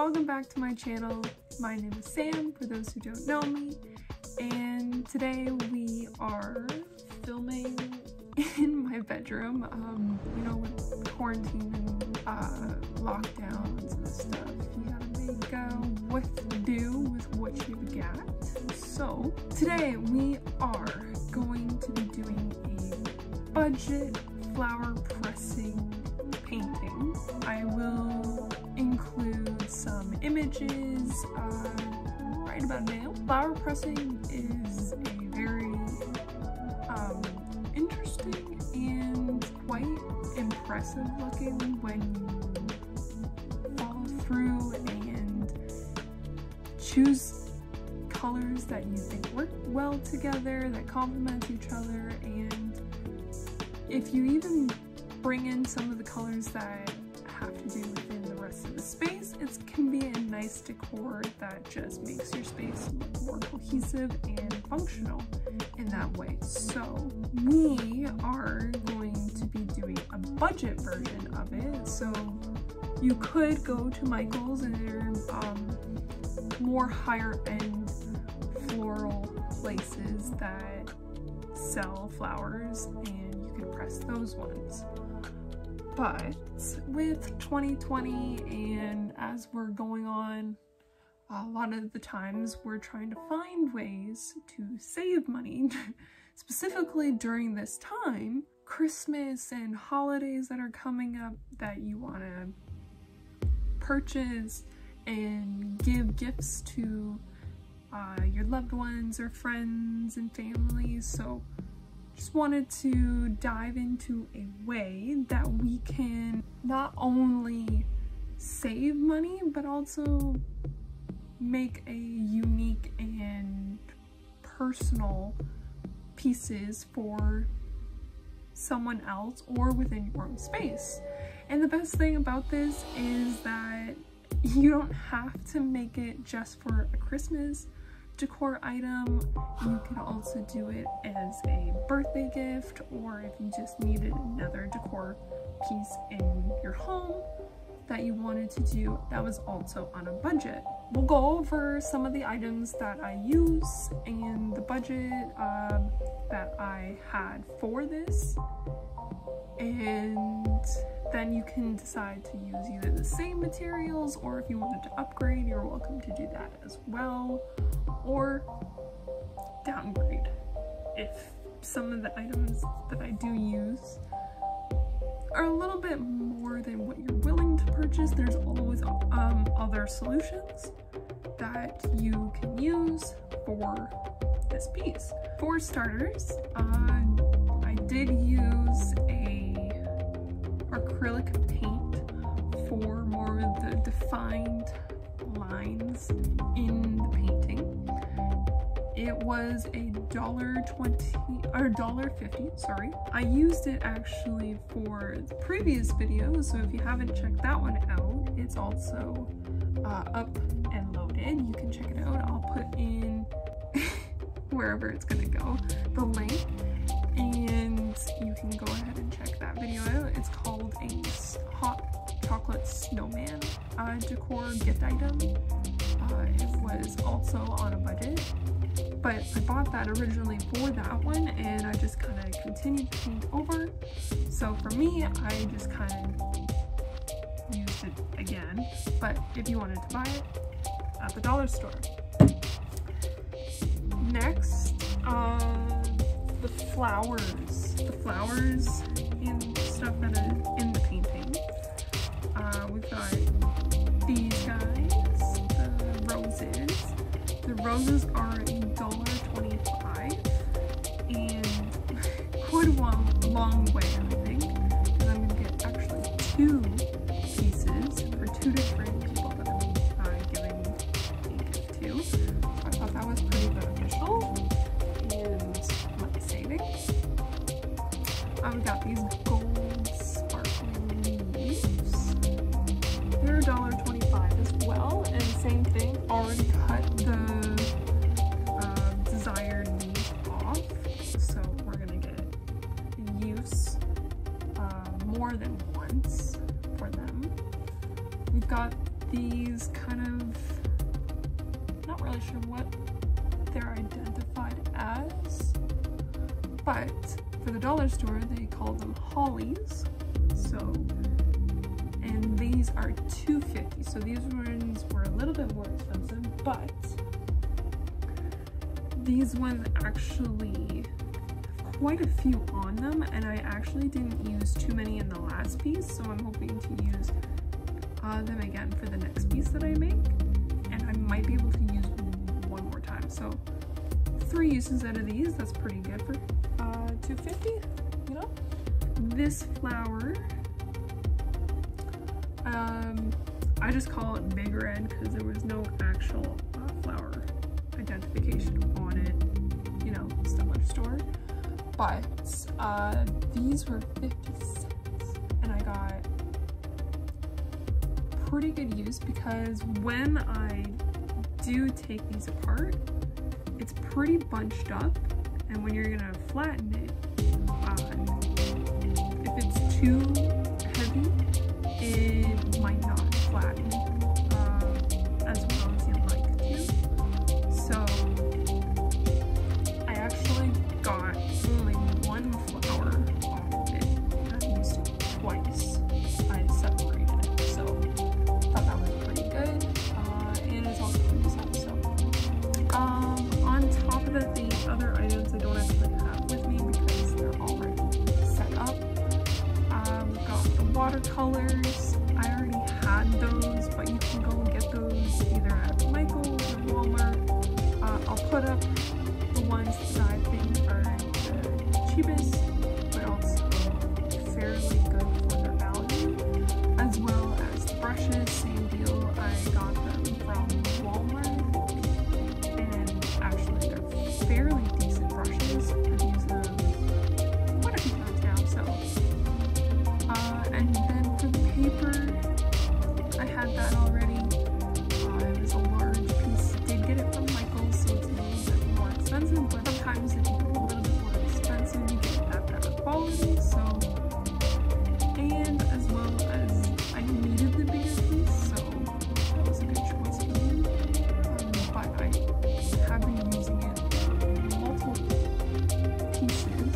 welcome back to my channel. My name is Sam, for those who don't know me, and today we are filming in my bedroom. You know, with quarantine and lockdowns and stuff, you gotta make what do with what you've got. So today we are going to be doing a budget flower pressing painting. I will include some images right about now. Flower pressing is a very interesting and quite impressive looking when you follow through and choose colors that you think work well together, that complement each other, and if you even bring in some of the colors that have to do within the rest of the space, it can be a nice decor that just makes your space look more cohesive and functional in that way. So we are going to be doing a budget version of it. So you could go to Michael's and there are more higher end floral places that sell flowers and you can press those ones. But with 2020 and as we're going on, a lot of the times we're trying to find ways to save money, specifically during this time, Christmas and holidays that are coming up that you want to purchase and give gifts to your loved ones or friends and family. So just wanted to dive into a way that we can not only save money but also make a unique and personal pieces for someone else or within your own space. And the best thing about this is that you don't have to make it just for a Christmas decor item. You can also do it as a birthday gift, or if you just needed another decor piece in your home that you wanted to do that was also on a budget. We'll go over some of the items that I use and the budget that I had for this, and then you can decide to use either the same materials, or if you wanted to upgrade, you're welcome to do that as well, or downgrade if some of the items that I do use are a little bit more than what you're willing to purchase. There's always other solutions that you can use for this piece. For starters, I did use a acrylic paint for more of the defined lines in the painting. It was $1.20 or $1.50, sorry. I used it actually for the previous video, so if you haven't checked that one out, it's also up and loaded. You can check it out. I'll put in wherever it's gonna go the link, and you can go ahead and check that video out. It's called a hot chocolate snowman decor gift item. It was also on a budget, but I bought that originally for that one and I just kind of continued to paint over. So for me, I just kind of used it again, but if you wanted to buy it at the dollar store. Next, the flowers. The flowers and stuff that are in the painting. We've got these guys, the roses. The roses are $1.25 and quite a long way, I think, because I'm going to get actually 2 pieces for 2 different people that I'm giving a gift to. So I thought that was pretty beneficial and money saving. I've got these gold sparkling leaves. They're $1.25 as well, and same thing, already cut the desired leaf off, so we're gonna get use more than once for them. We've got these kind of, not really sure what they're identified as, but for the dollar store they call them hollies. So, and these are $2.50. So these ones were a little bit more expensive, but these ones actually have quite a few on them, and I actually didn't use too many in the last piece, so I'm hoping to use them again for the next piece that I make, and I might be able to use one more time. So 3 uses out of these, that's pretty good for $2.50, you know? This flower, I just call it Big Red because there was no actual flower identification on it, you know, dollar store. But these were 50 cents, and I got pretty good use because when I do take these apart, it's pretty bunched up, and when you're gonna flatten it, if it's too heavy, it might not flatten as well as you'd like it to. So I actually got only one flower off of it, and I used it twice. I separated it, so I thought that was pretty good, and it's also pretty soft. So on top of that, the other items I don't actually have with me because they're already set up. We've got the watercolors. I already had those, but you can go and get those either at Michael's or Walmart. I'll put up the ones that I think are the cheapest, but also fairly good for their value, as well as the brushes. Same deal. I got them from Walmart, and actually they're fairly decent brushes. I've used them quite a few times now. So, and then for the paper, I had that already. It was a large piece. Did get it from Michael's, so it's a little bit more expensive, but sometimes if you get a little bit more expensive, you get that better quality. So, and as well as I needed the bigger piece, so that was a good choice for me. But I have been using it for multiple pieces.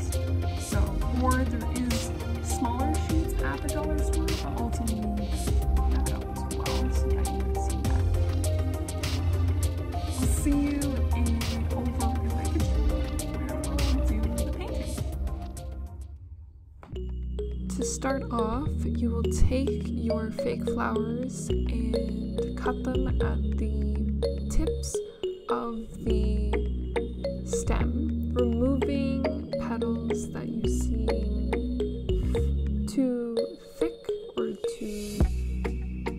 So, or there is smaller sheets at the dollar store, but ultimately that up as well, so that you can see that. I'll see you over in my kitchen where we'll do the painting. To start off, you will take your fake flowers and cut them at the tips of the stem, removing petals that you see too thick or too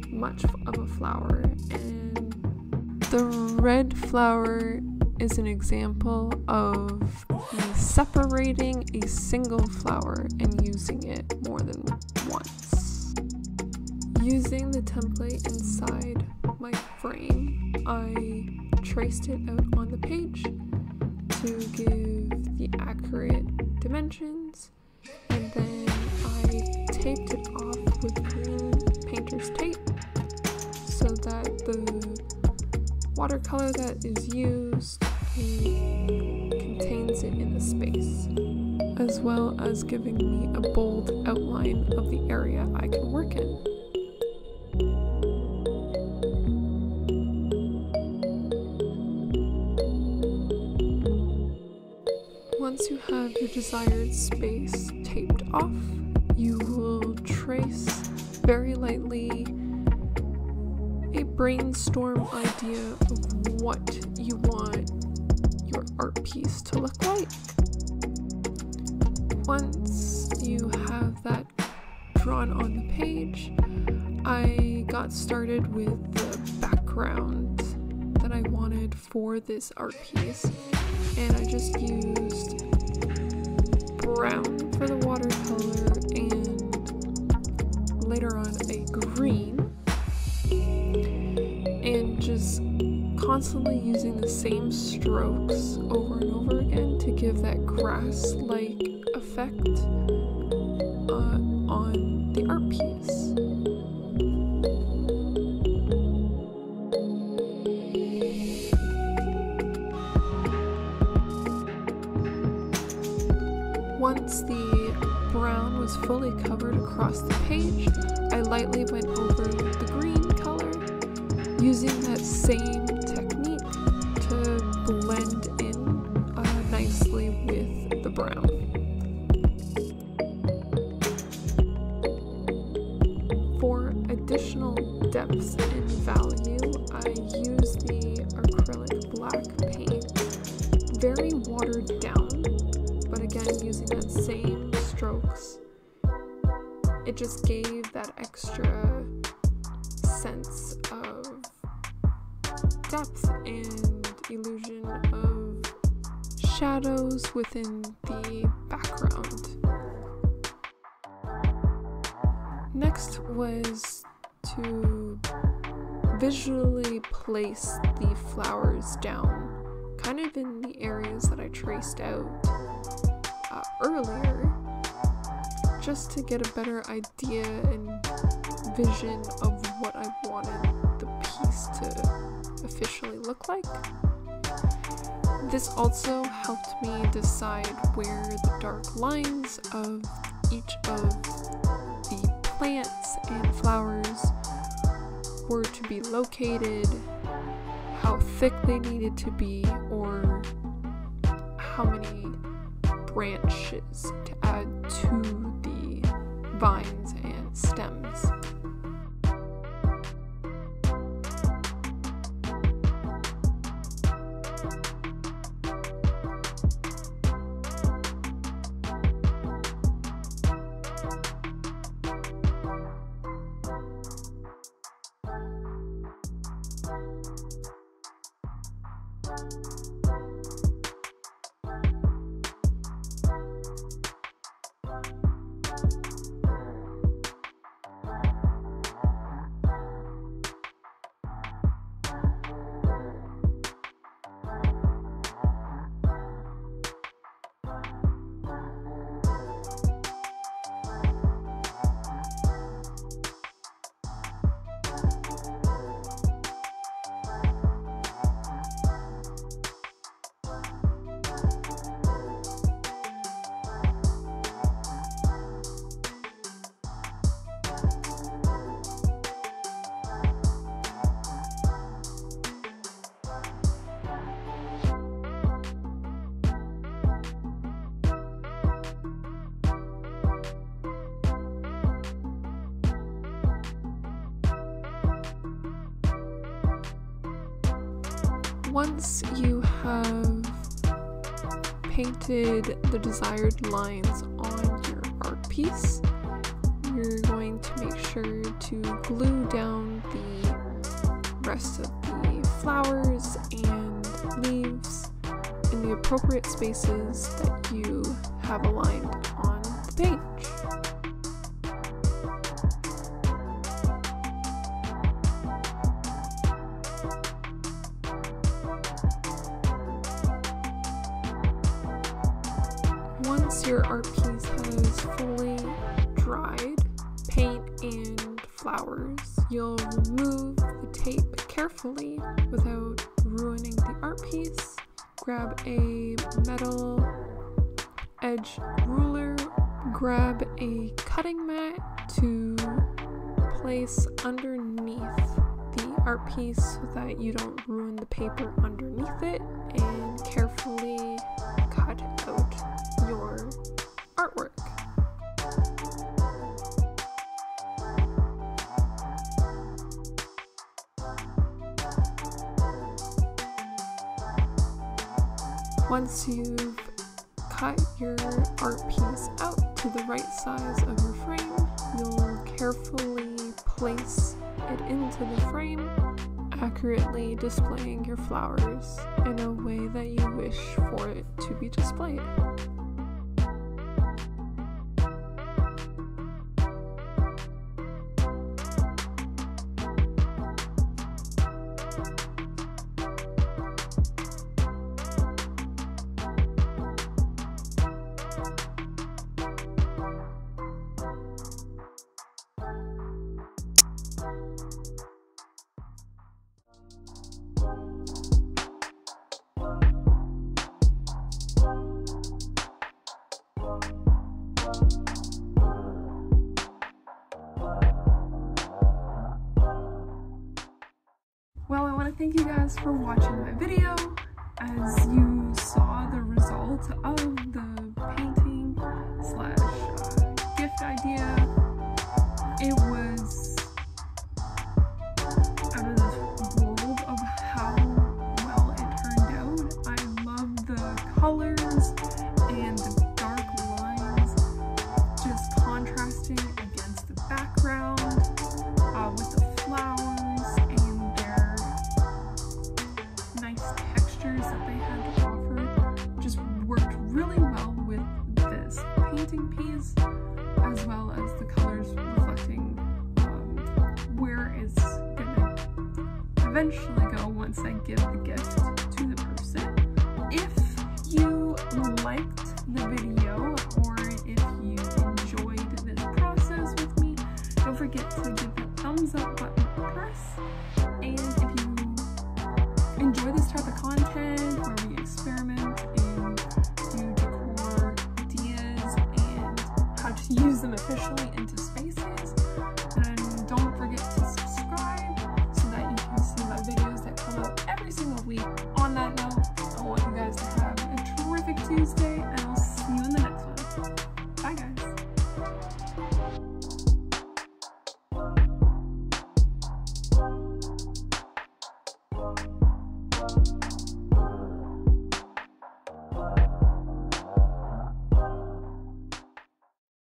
much of a flower. And the red flower is an example of me separating a single flower and using it more than once. Using the template inside my frame, I traced it out on the page to give the accurate dimensions, and then I taped it off with green painter's tape so that the watercolor that is used contains it in the space, as well as giving me a bold outline of the area I can work in. Once you have your desired space taped off, you will trace very lightly a brainstorm idea of what you want your art piece to look like. Once you have that drawn on the page, I got started with the background that I wanted for this art piece, and I just used brown for the watercolor and later on a green, and just constantly using the same strokes over and over again to give that grass-like effect on the art piece. Once the brown was fully covered across the page, I lightly went over the green color, using that same technique to blend in nicely with the brown. For additional depth and value, I used the acrylic black paint, very watered down, but again using that same strokes. It just gave that extra sense of depth and illusion of shadows within the background. Next was to visually place the flowers down, kind of in the areas that I traced out earlier, just to get a better idea and vision of what I wanted the piece to officially look like. This also helped me decide where the dark lines of each of the plants and flowers were to be located, how thick they needed to be, or how many branches to add to the vines and stems. Once you have painted the desired lines on your art piece, you're going to make sure to glue down the rest of the flowers and leaves in the appropriate spaces that you have aligned on the page. Once your art piece has fully dried, paint and flowers, you'll remove the tape carefully without ruining the art piece. Grab a metal edge ruler, grab a cutting mat to place underneath the art piece so that you don't ruin the paper underneath it, and carefully cut out your artwork. Once you've cut your art piece out to the right size of your frame, you'll carefully place it into the frame, accurately displaying your flowers in a way that you wish for it to be displayed. want to thank you guys for watching my video. As you saw the result of the painting slash gift idea, it was out of this world of how well it turned out. I love the colors and the dark lines just contrasting against the background with the flowers and their nice textures that they had to offer. Just worked really well with this painting piece, as well as the colors reflecting where it's gonna eventually go once I give the gift to the person. If you liked the video,